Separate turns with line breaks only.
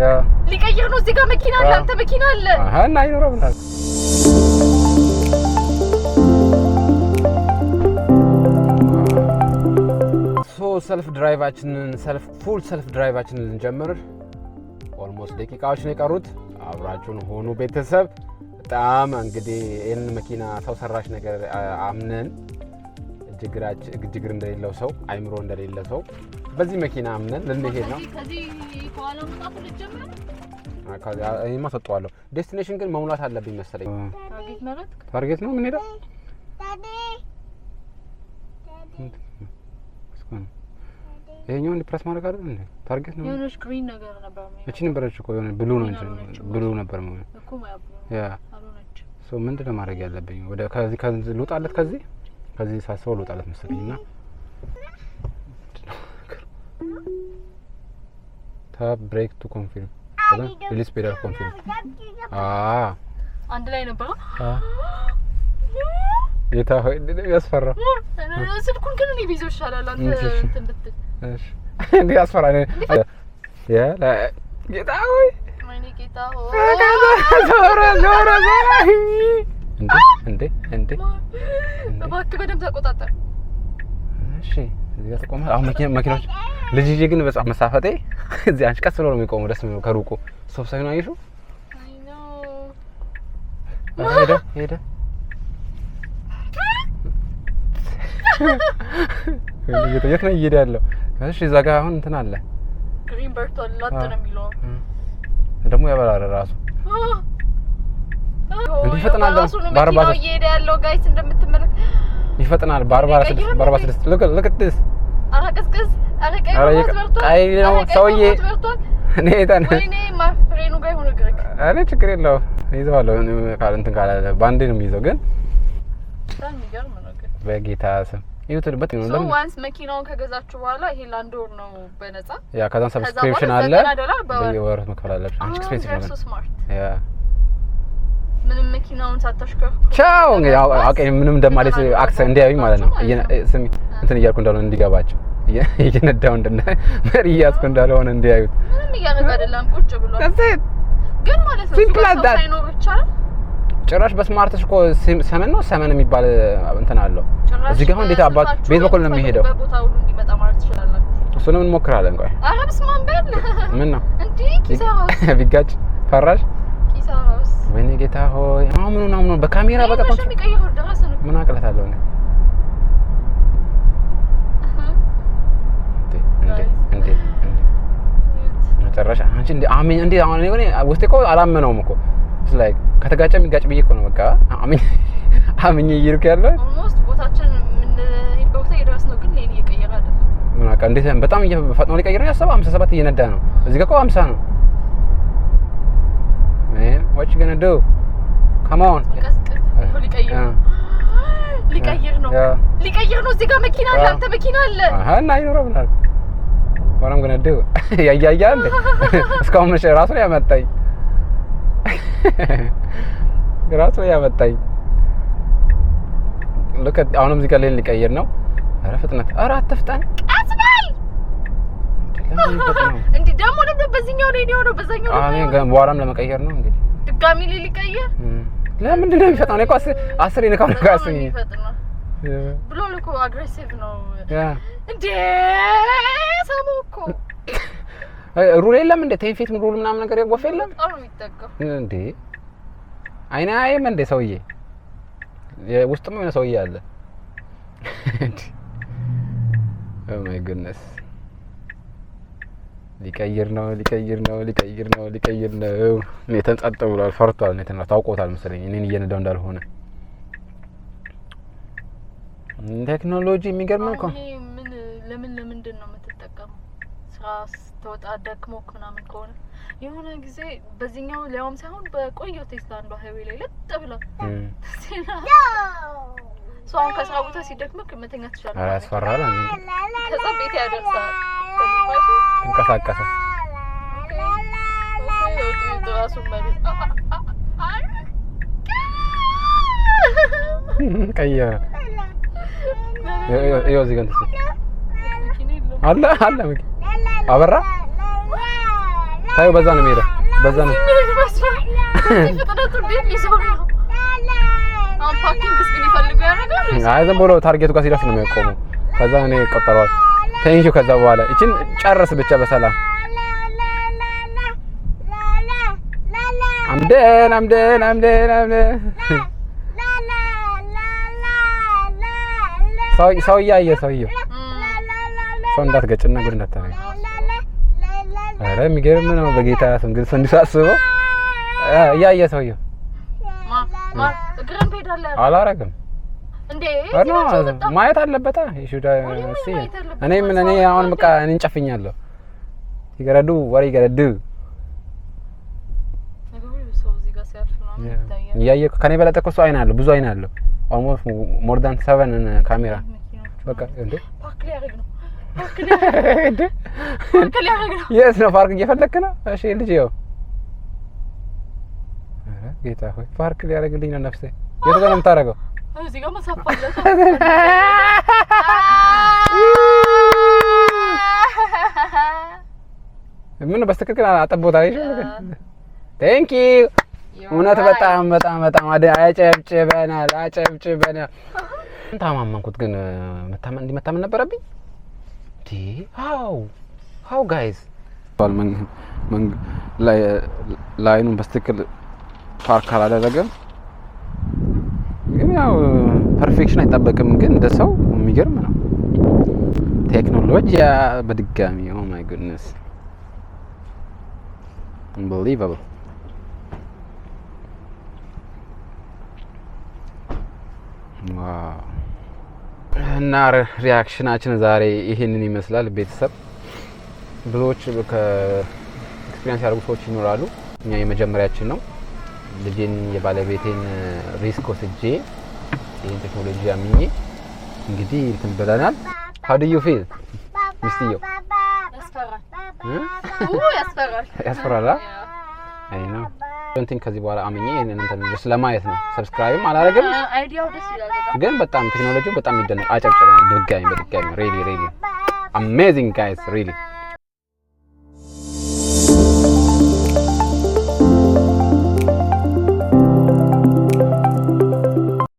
ነው ሊቀይር ነው እዚህ ጋር መኪና አለ አንተ መኪና አለ
እና አይኖርም እና ሰልፍ ድራይቫችንን ፉል ሰልፍ ድራይቫችንን ልንጀምር ኦልሞስት ደቂቃዎች ነው የቀሩት አብራችሁን ሆኑ ቤተሰብ በጣም እንግዲህ ይሄን መኪና ሰው ሰራሽ ነገር አምነን እጅግር እንደሌለው ሰው አይምሮ እንደሌለው ሰው በዚህ መኪና አምነን ልንሄድ ነው
ከዚህ ከኋላ መጣፍ ልጀምር
እኔማ ሰጠዋለሁ ዴስቲኔሽን ግን መሙላት አለብኝ መሰለኝ ታርጌት ነው ምን ሄዳ ይሄኛው ፕረስ ማድረግ አይደል እንዴ ታርጌት ነው
የሆነች ግሪን ነገር ነበር
እቺ ነበረች እኮ የሆነ ብሉ ነው እንጂ ብሉ ነበር ማለት
እኮ ማያብሉ
ያ ሶ ምንድነው ማድረግ ያለብኝ ወደ ከዚህ ልውጣለት ከዚህ ሳሰው ልውጣለት መሰለኝና ታፕ ብሬክ ቱ ኮንፊርም ሪሊዝ ፔዳል ኮንፊርም
አንድ ላይ ነበር
የታ ሆይ ያስፈራ
ስልኩን ግን እኔ ቢዞ ይሻላል አንተ እንትን ብትል
እሺ እንዴ ያስፈራ ያ ጌታ ሆይ
ማይኔ ጌታ ሆይ
ዞራ እንዴ
እባክህ በደምብ ተቆጣጠር
እሺ እዚህ ጋር ተቆማ አሁን መኪናዎች ልጅ ግን በጣም መሳፈጤ እዚህ አንቺ ቀስ ብሎ ነው የሚቆመው ደስ የሚለው ከሩቁ ሶፍ ሳይሆን አይሹ
አይ ኖ
ሄደ የት ነው እየሄደ ያለው እሺ እዛ ጋር አሁን እንትን አለ
ግሪን በርቷል ላጥ ነው የሚለው
ደግሞ ያበራረ ራሱ እንዴ ይፈጥናል በ40
እየሄደ ያለው ጋይስ እንደምትመለከ
ይፈጥናል በ46 look at this
አራቀስቀስ
አይ ነው ሰውዬ እኔ ታነ
ወይኔ ማፍሬኑ ጋር ሆነ ግሬክ
አረ ችግር የለው ይዘዋለሁ እንትን ካለ ባንዴ ነው የሚይዘው ግን
በጣም ይገርም ነው ግን
በጌታ ስም ይውትልበት ነው
ለምን ዋንስ መኪናውን ከገዛችሁ በኋላ ይሄ ላንድ ወር ነው በነፃ
ያ ከዛን ሰብስክሪፕሽን አለ በየወሩ መከፈል አለብሽ አንቺ ኤክስፔንሲቭ ነው ያ
ምንም መኪናውን ሳታሽከር
ቻው እንግዲህ አውቄ ምንም እንደማለት አክሰ እንዲያዩኝ ማለት ነው ስሚ እንትን እያልኩ እንዳልሆነ እንዲገባቸው እየነዳው መሪ እያስኩ እንዳልሆነ እንዲያዩት
ምንም እያደረገ አይደለም ቁጭ ብሎ ግን ማለት ነው ሳይኖር ይቻላል
ጭራሽ በስማርትሽ እኮ ሰመን የሚባል እንትን አለው እዚህ ጋር እንዴት አባት ቤት በኩል ነው የሚሄደው
በቦታው ሁሉ እንዲመጣ ማለት ትችላላችሁ
እሱንም እንሞክራለን ቆይ
ኧረ በስመ አብ በል
ምን ነው
እንዴ ኪሳራስ
ቢጋጭ ፈራሽ
ኪሳራስ
ወይኔ ጌታ ሆይ አሁን በካሜራ በቀጥታ ምን አቅለታለሁ ነው እንዴ መጨረሻ አንቺ እንዴ አሁን እኔ ውስጤ እኮ አላመነውም እኮ ላይ ከተጋጨ የሚጋጭ ብዬ እኮ ነው በቃ አምኜ እየሄድኩ ያለው
ኦልሞስት ቦታችን ምን ቦታ ይደርስ ነው ግን ለኔ እየቀየረ አይደለም
ምን አቃ እንዴት በጣም ፈጥኖ ሊቀየር ነው ያሰበው 57 እየነዳ ነው እዚህ ጋር እኮ 50 ነው man what you gonna do come on
ሊቀይር ነው እዚህ ጋር መኪና አለ አንተ መኪና አለ
እና አይኖርም ማለት ወራም gonna do ያያያ እንዴ እስካሁን መቼ ራሱ ላይ ያመጣኝ ግራቱ ያመጣኝ look at አሁንም እዚህ ጋር ሊቀይር ነው አረ ፍጥነት አረ አትፍጠን ቀስ በል
እንዴ ደግሞ በዚህኛው ላይ ነው በዛኛው ላይ
አሜን በኋላም ለመቀየር ነው እንግዲህ
ድጋሚ ሊቀየር
ለምንድን ነው የሚፈጥነው? እኔ እኮ 10 የነካው ነው ካስኝ
ብሎ ልኮ አግሬሲቭ ነው እንዴ ሰሞኮ
ሩል የለም እንዴ ቴንፊት ሩል ምናምን ነገር ወፍ የለም እንዴ አይናየም እንዴ ሰውዬ የውስጥም የሆነ ሰውዬ አለ ኦ ማይ ጉድነስ ሊቀይር ነው ተንጻጥ ብሏል ፈርቷል ነተና ታውቆታል መሰለኝ እኔን እየነዳው እንዳልሆነ ቴክኖሎጂ የሚገርም ነው
ለምንድን ነው የምትጠቀመው ስራስ ተወጣ ደክሞ ምናምን ከሆነ የሆነ ጊዜ በዚህኛው ሊያውም ሳይሆን በቆየው ቴስላ አንዷ ሃይዌይ ላይ ለጥ ብላ ሰውን ከስራ ቦታ ሲደክምክ መተኛ ትችላለህ
ያስፈራል
ከዛ ቤት ያደርሳል
ተንቀሳቀሰ
ራሱ ማለት
ቀየረ ይኸው እዚህ ጋር አለ አበራ ታዩ በዛ ነው የሚሄደው በዛ ነው
ፍጥነቱ እንዴት ሊሰው ነው አሁን ፓርኪንግ እስኪ ሊፈልጉ ያደርጋል
አይ ዝም ብሎ ታርጌቱ ጋር ሲደርስ ነው የሚቆመው ከዛ እኔ ቆጠረዋል ቴንኪው ከዛ በኋላ እቺን ጨርስ ብቻ በሰላም አምደን ሰው እያየ ሰውዬው ሰው እንዳትገጭና ጉድ እንዳታረግ ኧረ የሚገርም ነው በጌታ ስም ግን እንዲሳስበው እያየ ሰውዬው
እግረን ሄዳለህ
አላረግም እንዴ ማየት አለበት እኔ አሁን በቃ እኔን ጨፍኛለሁ ይገረዱ ወሬ ይገረዱ እያየ ከኔ በለጠ እኮ እሱ አይን አለው ብዙ አይን አለው almost more than 7 ካሜራ በቃ እንዴ ፓርክ ሊያደርግ ነው የት ነው ፓርክ እየፈለክ ነው እሺ ልጅ ይኸው ኧረ ጌታ ሆይ ፓርክ ሊያደርግልኝ ነው ነፍሴ የት ጋር ነው የምታደርገው
እዚህ ጋር መሳፋለሁ
ምን በስተክክል አጠቦታ አይሽ ቴንክ ዩ እውነት በጣም አጨብጭበናል ታማመንኩት ግን መታመን ነበረብኝ ዲ ሃው ጋይስ ላይኑን በስተክክል ፓርክ አላደረገም ግን ያው ፐርፌክሽን አይጠበቅም ግን እንደ ሰው የሚገርም ነው ቴክኖሎጂ በድጋሚ ኦ ማይ ጉድነስ unbelievable ዋው እና ሪአክሽናችን ዛሬ ይሄንን ይመስላል ቤተሰብ ብዙዎች ከኤክስፒሪየንስ ያደርጉ ሰዎች ይኖራሉ እኛ የመጀመሪያችን ነው ልጄን የባለቤቴን ሪስክ ወስጄ ይሄን ቴክኖሎጂ አምኜ እንግዲህ እንትን ብለናል how do you feel ሚስትየው ያስፈራል አይ ነው እንትን ከዚህ በኋላ አምኜ ይሄንን እንትን ለማየት ነው ሰብስክራይብ አላደረግም
አይዲያው ደስ ይላል
ግን በጣም ቴክኖሎጂው በጣም ይደነቅ አጨብጭበናል በድጋሚ ሪሊ amazing guys really